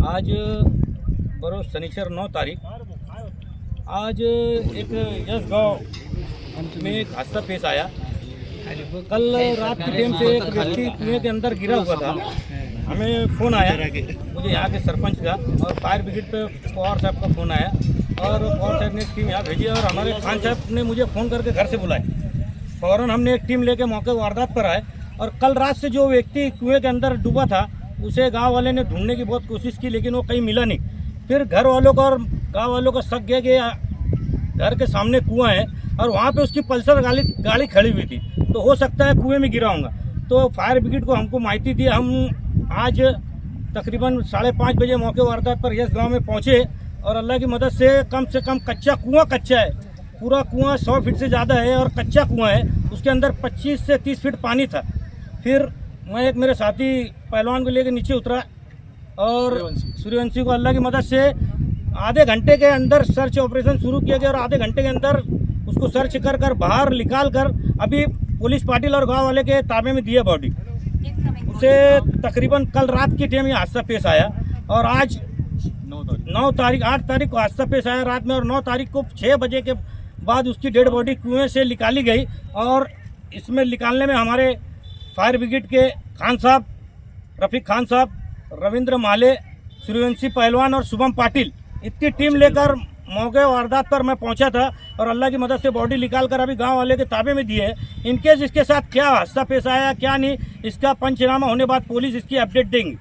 आज बरोज शनिचर 9 तारीख आज एक यस गाँव में एक हादसा पेश आया। कल रात के टाइम से एक व्यक्ति कुएं के अंदर गिरा हुआ था। हमें फ़ोन आया, मुझे यहाँ के सरपंच का और फायर ब्रिगेड पे पवार साहब का फ़ोन आया और पवार साहब ने एक टीम यहाँ भेजी और हमारे खान साहब ने मुझे फ़ोन करके घर से बुलाए। फ़ौरन हमने एक टीम लेके मौके वारदात पर आए और कल रात से जो व्यक्ति कुएं के अंदर डूबा था उसे गांव वाले ने ढूंढने की बहुत कोशिश की, लेकिन वो कहीं मिला नहीं। फिर घर वालों को और गांव वालों को शक गया कि घर के सामने कुआं है और वहाँ पे उसकी पल्सर गाड़ी खड़ी हुई थी, तो हो सकता है कुएं में गिरा होगा। तो फायर ब्रिगेड को हमको माहिती दी। हम आज तकरीबन 5:30 बजे मौके वारदात पर यस गाँव में पहुँचे और अल्लाह की मदद से कम कच्चा है, पूरा कुआं 100 फीट से ज़्यादा है और कच्चा कुआं है। उसके अंदर 25 से 30 फीट पानी था। फिर मैं एक मेरे साथी पहलवान को लेकर नीचे उतरा और सूर्यवंशी को अल्लाह की मदद से आधे घंटे के अंदर सर्च ऑपरेशन शुरू किया गया और आधे घंटे के अंदर उसको सर्च कर बाहर निकाल कर अभी पुलिस पाटिल और गांव वाले के ताबे में दिया बॉडी। उसे तकरीबन कल रात की टाइम ये हादसा पेश आया और आज 8 तारीख को हादसा पेश आया रात में और 9 तारीख को 6 बजे के बाद उसकी डेड बॉडी कुएं से निकाली गई। और इसमें निकालने में हमारे फायर ब्रिगेड के खान साहब, रफीक खान साहब, रविंद्र माले, सूर्यवंशी पहलवान और शुभम पाटिल इतनी टीम लेकर मौके वारदात पर मैं पहुंचा था और अल्लाह की मदद से बॉडी निकाल कर अभी गांव वाले के ताबे में दी है। इनकेस इसके साथ क्या हादसा पेश आया क्या नहीं, इसका पंचनामा होने बाद पुलिस इसकी अपडेट देंगी।